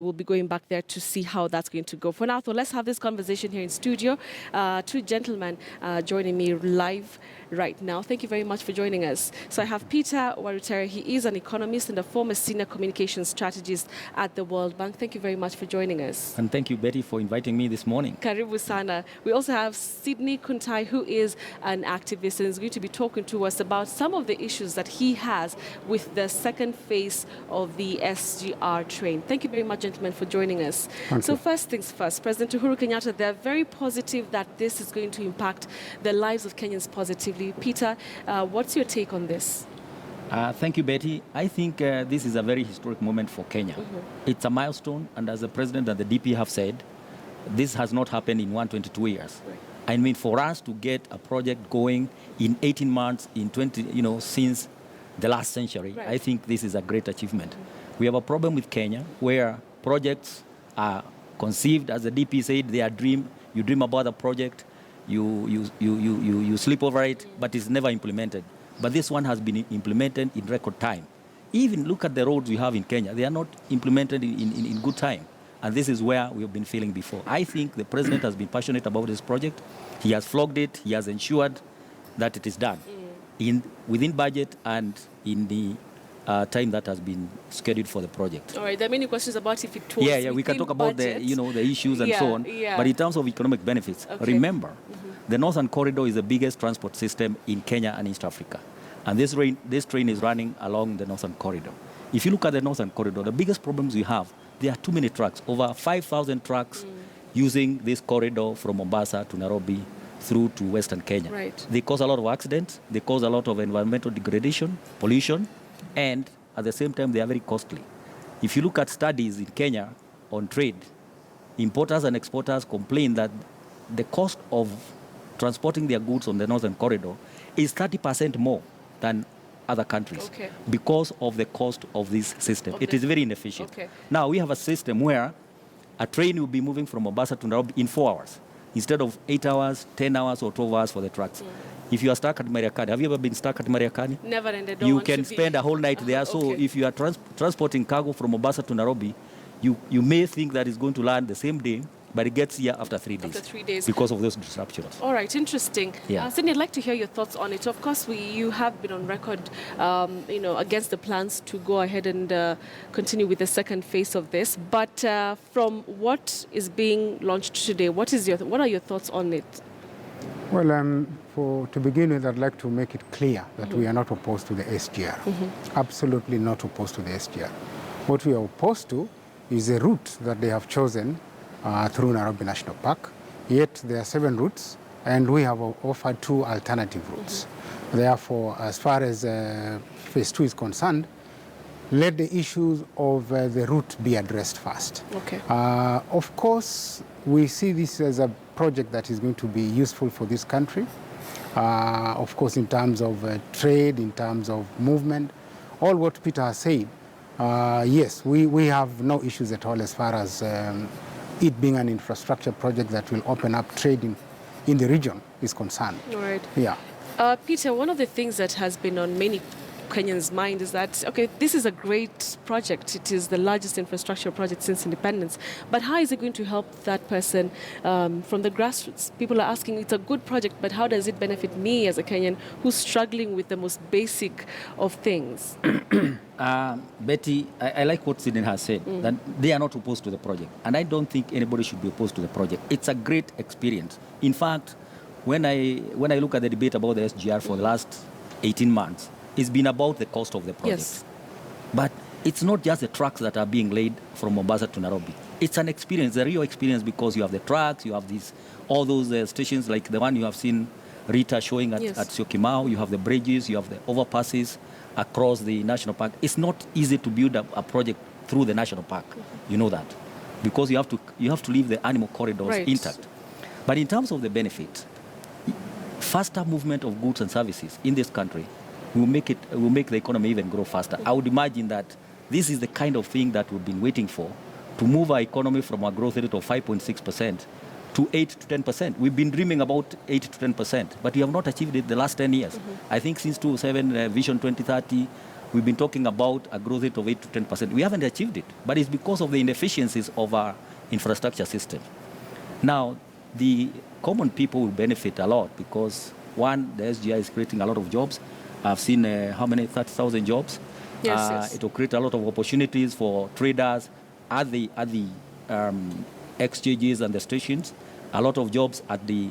We'll be going back there to see how that's going to go. For now, though, let's have this conversation here in studio. Two gentlemen joining me live right now. Thank you very much for joining us. So I have Peter Warutere. He is an economist and a former senior communications strategist at the World Bank. Thank you very much for joining us. And thank you, Betty, for inviting me this morning. Karibu sana. We also have Sydney Kuntai, who is an activist and is going to be talking to us about some of the issues that he has with the second phase of the SGR train. Thank you very much, gentlemen, for joining us. So first things first, President Uhuru Kenyatta, they're very positive that this is going to impact the lives of Kenyans positively. Peter, what's your take on this? Thank you, Betty. I think this is a very historic moment for Kenya. It's a milestone, and as the President and the DP have said, this has not happened in 122 years. Right. I mean, for us to get a project going in 18 months, in 20, since the last century, right. I think this is a great achievement. We have a problem with Kenya where projects are conceived, as the DP said, they are you dream about a project, you sleep over it, but it's never implemented. But this one has been implemented in record time. Even look at the roads we have in Kenya, they are not implemented in good time. And this is where we've been feeling before. I think the President has been passionate about this project. He has flogged it, he has ensured that it is done within budget and in the time that has been scheduled for the project. All right, there are many questions about if it was we can talk about budget. the issues and so on. Yeah. But in terms of economic benefits, remember, the Northern Corridor is the biggest transport system in Kenya and East Africa. And this train is running along the Northern Corridor. If you look at the Northern Corridor, the biggest problems we have, there are too many trucks, over 5,000 trucks using this corridor from Mombasa to Nairobi through to Western Kenya. Right. They cause a lot of accidents, they cause a lot of environmental degradation, pollution, and at the same time, they are very costly. If you look at studies in Kenya on trade, importers and exporters complain that the cost of transporting their goods on the Northern Corridor is 30% more than other countries because of the cost of this system. It is very inefficient. Now, we have a system where a train will be moving from Mombasa to Nairobi in 4 hours instead of 8 hours, 10 hours, or 12 hours for the trucks. If you are stuck at Mariakani, have you ever been stuck at Mariakani? Never, and I don't You want can to spend a whole night there. So if you are transporting cargo from Mombasa to Nairobi, you may think that it's going to land the same day, but it gets here after 3 days. After 3 days. Because of those disruptions. All right, interesting. Yeah. Cindy, I'd like to hear your thoughts on it. Of course, you have been on record, against the plans to go ahead and continue with the second phase of this. But from what is being launched today, what are your thoughts on it? Well, to begin with, I'd like to make it clear that we are not opposed to the SGR. Absolutely not opposed to the SGR. What we are opposed to is the route that they have chosen through Nairobi National Park. Yet there are 7 routes, and we have offered 2 alternative routes. Therefore, as far as phase 2 is concerned, let the issues of the route be addressed first. Of course, we see this as a project that is going to be useful for this country. Of course, in terms of trade, in terms of movement, all what Peter has said, yes, we have no issues at all as far as it being an infrastructure project that will open up trading in the region is concerned. All right. Yeah. Peter, one of the things that has been on many Kenyans' mind is that, this is a great project. It is the largest infrastructure project since independence. But how is it going to help that person from the grassroots? People are asking, it's a good project, but how does it benefit me as a Kenyan who's struggling with the most basic of things? Betty, I like what Sidney has said, that they are not opposed to the project. And I don't think anybody should be opposed to the project. It's a great experience. In fact, when I look at the debate about the SGR for the last 18 months, it's been about the cost of the project. Yes. But it's not just the trucks that are being laid from Mombasa to Nairobi. It's an experience, a real experience, because you have the trucks, you have all those stations like the one you have seen Rita showing at Syokimau, you have the bridges, you have the overpasses across the national park. It's not easy to build a project through the national park. You know that. Because you have to leave the animal corridors intact. But in terms of the benefit, faster movement of goods and services in this country will make the economy even grow faster. I would imagine that this is the kind of thing that we've been waiting for, to move our economy from a growth rate of 5.6% to 8 to 10%. We've been dreaming about 8 to 10%, but we have not achieved it the last 10 years. I think since 2007, Vision 2030, we've been talking about a growth rate of 8 to 10%. We haven't achieved it, but it's because of the inefficiencies of our infrastructure system. Now, the common people will benefit a lot because, one, the SGR is creating a lot of jobs. I've seen how many, 30,000 jobs. Yes. It will create a lot of opportunities for traders at the exchanges and the stations. A lot of jobs at the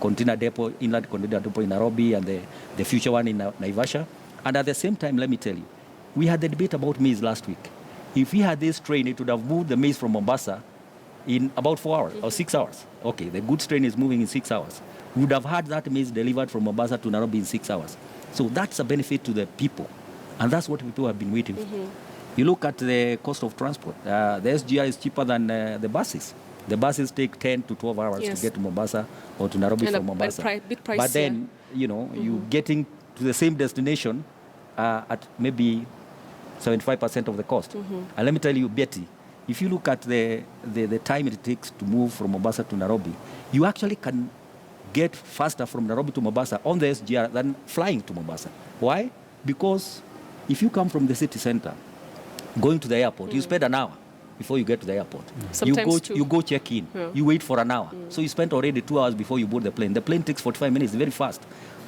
container depot, inland container depot in Nairobi, and the future one in Naivasha. And at the same time, let me tell you, we had the debate about maize last week. If we had this train, it would have moved the maize from Mombasa in about 4 hours or 6 hours. Okay, the goods train is moving in 6 hours. We would have had that maize delivered from Mombasa to Nairobi in 6 hours. So that's a benefit to the people. And that's what people have been waiting for. You look at the cost of transport. The SGR is cheaper than the buses. The buses take 10 to 12 hours to get to Mombasa or to Nairobi from Mombasa. But then, you're getting to the same destination at maybe 75% of the cost. And let me tell you, Betty, if you look at the time it takes to move from Mombasa to Nairobi, you actually can get faster from Nairobi to Mombasa on the SGR than flying to Mombasa. Why? Because if you come from the city center, going to the airport, you spend an hour before you get to the airport. You go check in. You wait for an hour. So you spent already 2 hours before you board the plane. The plane takes 45 minutes, very fast.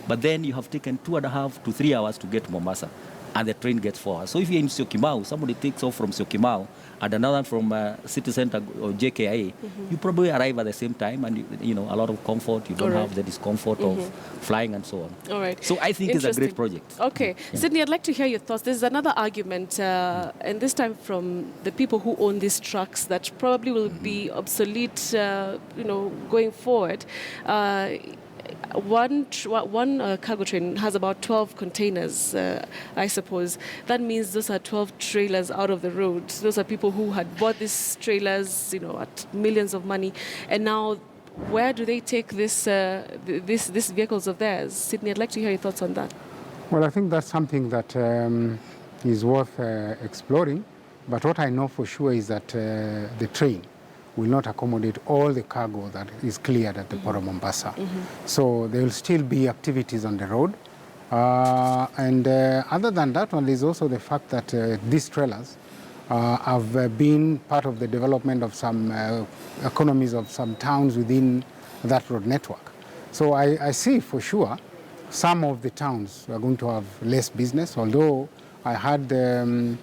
But then you have taken 2.5 to 3 hours to get to Mombasa, and the train gets 4 hours. So if you're in Syokimau, somebody takes off from Syokimau and another from City Center or JKIA, you probably arrive at the same time, and a lot of comfort. You don't have the discomfort of flying and so on. All right. So I think it's a great project. Okay. Yeah. Sydney, I'd like to hear your thoughts. There's another argument, and this time from the people who own these trucks that probably will be obsolete, going forward. One cargo train has about 12 containers, I suppose. That means those are 12 trailers out of the road. Those are people who had bought these trailers, at millions of money. And now, where do they take these vehicles of theirs? Sydney, I'd like to hear your thoughts on that. Well, I think that's something that is worth exploring. But what I know for sure is that the train will not accommodate all the cargo that is cleared at the Port of Mombasa. So there will still be activities on the road. And other than that one, there's also the fact that these trailers have been part of the development of some economies of some towns within that road network. So I see for sure some of the towns are going to have less business, although I had the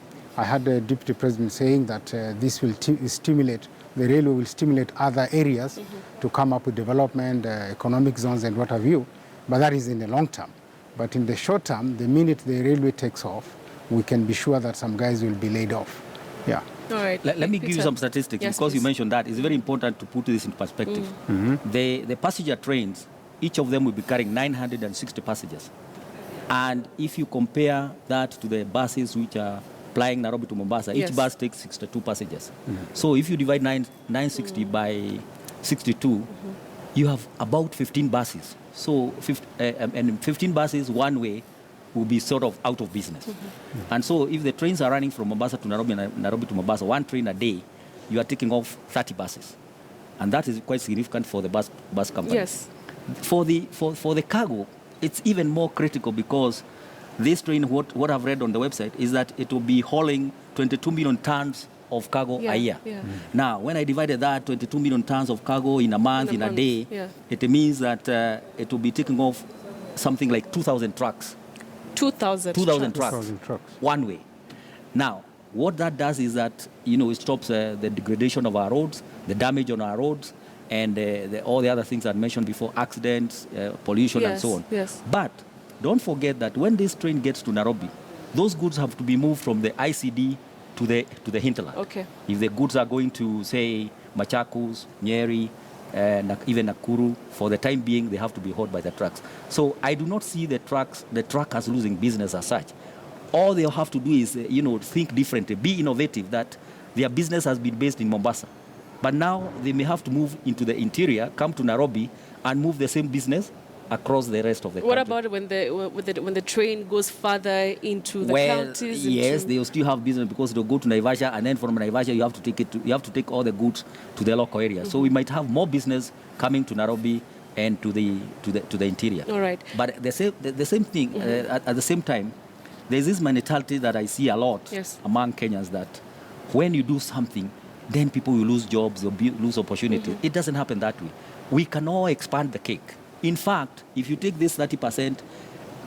Deputy President saying that this will stimulate, the railway will stimulate other areas to come up with development, economic zones and what have you, but that is in the long term. But in the short term, the minute the railway takes off, we can be sure that some guys will be laid off. Yeah. All right. Let me give you some statistics, because you mentioned that. It's very important to put this in perspective. The passenger trains, each of them will be carrying 960 passengers. And if you compare that to the buses which are plying Nairobi to Mombasa, each bus takes 62 passengers. So if you divide 960 by 62, you have about 15 buses. So 15 buses one way will be sort of out of business. And so if the trains are running from Mombasa to Nairobi and Nairobi to Mombasa, one train a day, you are taking off 30 buses. And that is quite significant for the bus company. Yes. For the cargo, it's even more critical, because this train, what I've read on the website, is that it will be hauling 22 million tons of cargo a year. Now, when I divided that 22 million tons of cargo in a month, in a day, it means that it will be taking off something like 2,000 trucks. 2,000 trucks. One way. Now, what that does is that, it stops the degradation of our roads, the damage on our roads, and all the other things I mentioned before, accidents, pollution, and so on. But don't forget that when this train gets to Nairobi, those goods have to be moved from the ICD to the hinterland. Okay. If the goods are going to, say, Machakos, Nyeri, even Nakuru, for the time being, they have to be hauled by the trucks. So I do not see the truckers losing business as such. All they have to do is, think differently, be innovative, that their business has been based in Mombasa. But now they may have to move into the interior, come to Nairobi, and move the same business across the rest of the country. What about when the train goes further into the counties? Yes, they will still have business, because they'll go to Naivasha, and then from Naivasha you have to take all the goods to the local area. So we might have more business coming to Nairobi and to the interior. All right. But the same thing at the same time, there's this mentality that I see a lot among Kenyans that when you do something, then people will lose jobs or lose opportunity. It doesn't happen that way. We can all expand the cake. In fact, if you take this 30%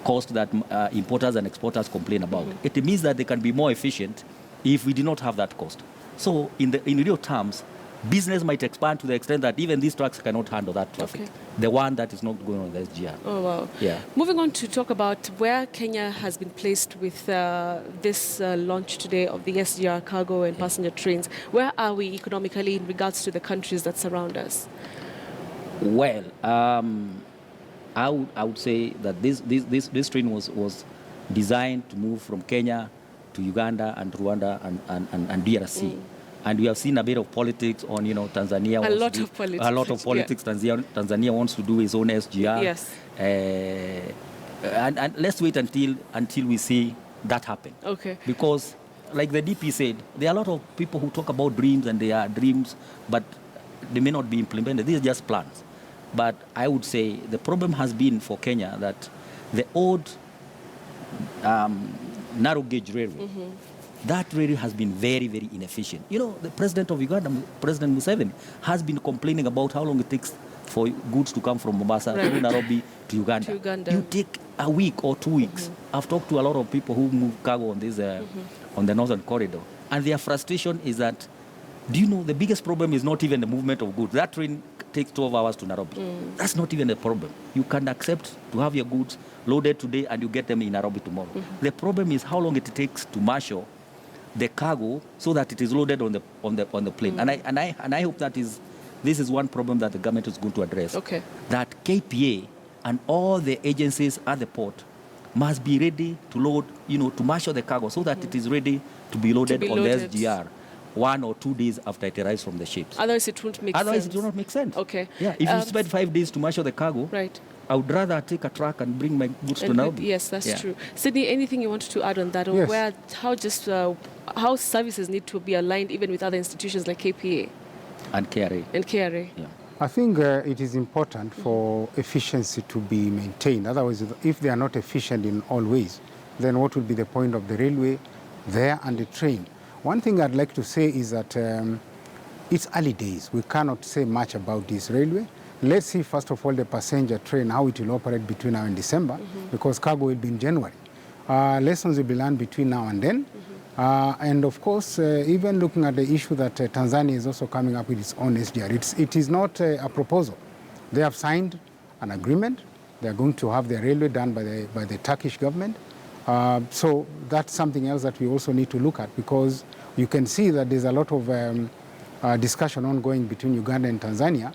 cost that importers and exporters complain about, it means that they can be more efficient if we do not have that cost. So in real terms, business might expand to the extent that even these trucks cannot handle that traffic. The one that is not going on the SGR. Oh, wow. Yeah. Moving on to talk about where Kenya has been placed with this launch today of the SGR cargo and passenger trains. Where are we economically in regards to the countries that surround us? Well, I would say that this train was designed to move from Kenya to Uganda and Rwanda and DRC. And we have seen a bit of politics on, Tanzania. A lot of politics. Tanzania wants to do its own SGR. Yes. And let's wait until we see that happen. Okay. Because, like the DP said, there are a lot of people who talk about dreams, and they are dreams, but they may not be implemented. These are just plans. But I would say the problem has been for Kenya that the old narrow gauge railway, that railway has been very, very inefficient. The president of Uganda, President Museveni, has been complaining about how long it takes for goods to come from Mombasa through Nairobi to Uganda. You take a week or 2 weeks. I've talked to a lot of people who move cargo on this on the northern corridor, and their frustration is that, do you know, the biggest problem is not even the movement of goods. That train takes 12 hours to Nairobi. That's not even a problem. You can accept to have your goods loaded today and you get them in Nairobi tomorrow. The problem is how long it takes to marshal the cargo so that it is loaded on the plane. And I hope that this is one problem that the government is going to address. Okay. That KPA and all the agencies at the port must be ready to load, to marshal the cargo so that it is ready to be loaded on the SGR 1 or 2 days after it arrives from the ships. Otherwise, it won't make sense. Otherwise, it will not make sense. Okay. Yeah. If you spend 5 days to marshal the cargo, right, I would rather take a truck and bring my goods to Nairobi. Yes, that's true. Sydney, anything you wanted to add on that? Or how services need to be aligned even with other institutions like KPA? And KRA. Yeah. I think it is important for efficiency to be maintained. Otherwise, if they are not efficient in all ways, then what would be the point of the railway there and the train? One thing I'd like to say is that it's early days. We cannot say much about this railway. Let's see, first of all, the passenger train, how it will operate between now and December, because cargo will be in January. Lessons will be learned between now and then. And of course, even looking at the issue that Tanzania is also coming up with its own SGR, it is not a proposal. They have signed an agreement. They are going to have their railway done by the Turkish government. So that's something else that we also need to look at, because you can see that there's a lot of discussion ongoing between Uganda and Tanzania,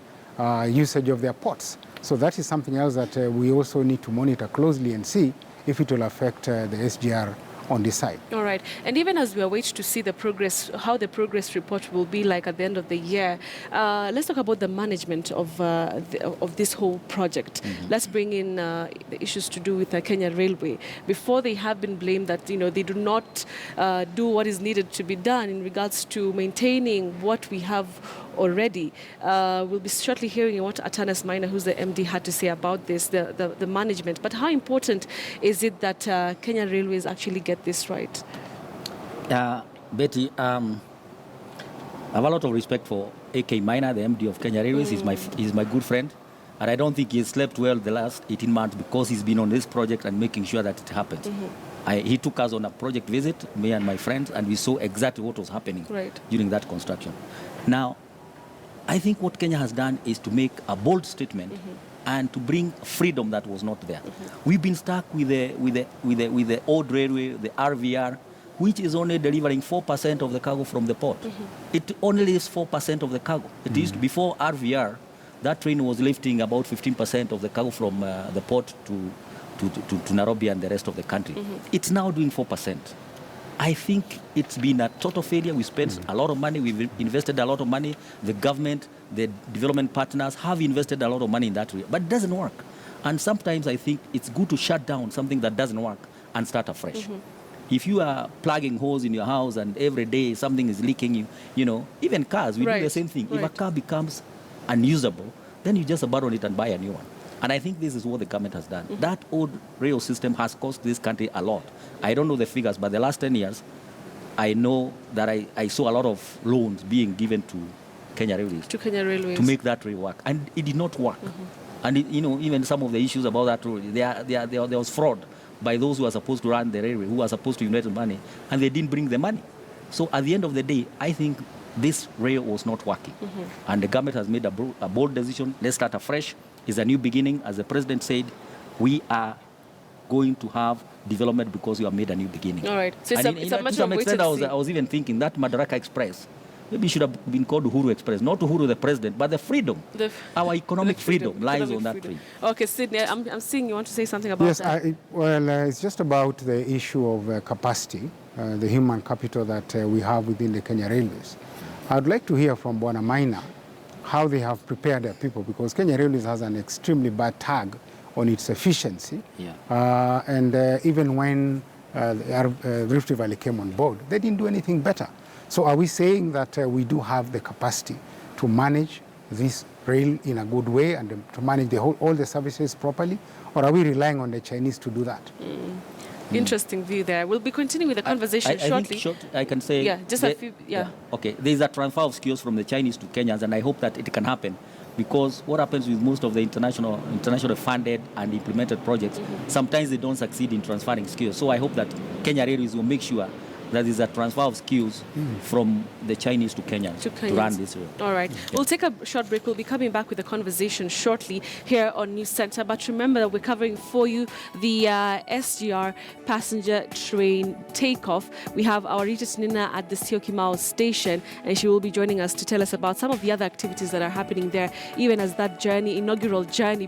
usage of their ports. So that is something else that we also need to monitor closely and see if it will affect the SGR on this side. All right. And even as we await to see the progress, how the progress report will be like at the end of the year, let's talk about the management of this whole project. Let's bring in the issues to do with the Kenya Railway. Before, they have been blamed that they do not do what is needed to be done in regards to maintaining what we have already. We'll be shortly hearing what Atanas Maina, who's the MD, had to say about this, the management. But how important is it that Kenya Railways actually get this right? Betty, I have a lot of respect for AK Maina, the MD of Kenya Railways. He's my good friend. And I don't think he's slept well the last 18 months because he's been on this project and making sure that it happens. He took us on a project visit, me and my friends, and we saw exactly what was happening during that construction. Now, I think what Kenya has done is to make a bold statement and to bring freedom that was not there. We've been stuck with the old railway, the RVR, which is only delivering 4% of the cargo from the port. It only leaves 4% of the cargo. It used to, before RVR, that train was lifting about 15% of the cargo from the port to Nairobi and the rest of the country. It's now doing 4%. I think it's been a total failure. We spent a lot of money. We've invested a lot of money. The government, the development partners have invested a lot of money in that area. But it doesn't work. And sometimes I think it's good to shut down something that doesn't work and start afresh. If you are plugging holes in your house and every day something is leaking, even cars, we do the same thing. If a car becomes unusable, then you just abandon it and buy a new one. And I think this is what the government has done. That old rail system has cost this country a lot. I don't know the figures, but the last 10 years, I know that I saw a lot of loans being given to Kenya Railways. To Kenya Railways. To make that rail work. And it did not work. And, even some of the issues about that road, there was fraud by those who are supposed to run the railway, who are supposed to invest money, and they didn't bring the money. So at the end of the day, I think this rail was not working. And the government has made a bold decision. Let's start afresh. It's a new beginning. As the president said, we are going to have development because we have made a new beginning. All right. So it's a matter of wait and see. I was even thinking that Madaraka Express maybe should have been called Uhuru Express, not Uhuru the president, but the freedom. Our economic freedom lies on that train. Okay, Sydney, I'm seeing you want to say something about that. Yes, it's just about the issue of capacity, the human capital that we have within the Kenya Railways. I'd like to hear from Bwana Maina how they have prepared their people, because Kenya Railways has an extremely bad tag on its efficiency. And even when Rift Valley came on board, they didn't do anything better. So are we saying that we do have the capacity to manage this rail in a good way and to manage all the services properly, or are we relying on the Chinese to do that? Interesting view there. We'll be continuing with the conversation shortly. I can say... Yeah, just a few... Yeah. Okay, there's a transfer of skills from the Chinese to Kenyans, and I hope that it can happen, because what happens with most of the international funded and implemented projects, sometimes they don't succeed in transferring skills. So I hope that Kenya Railways will make sure that is a transfer of skills from the Chinese to Kenyans to run this road. All right. We'll take a short break. We'll be coming back with the conversation shortly here on News Center. But remember that we're covering for you the SGR passenger train takeoff. We have our Rita Nina at the Syokimau station, and she will be joining us to tell us about some of the other activities that are happening there, even as that inaugural journey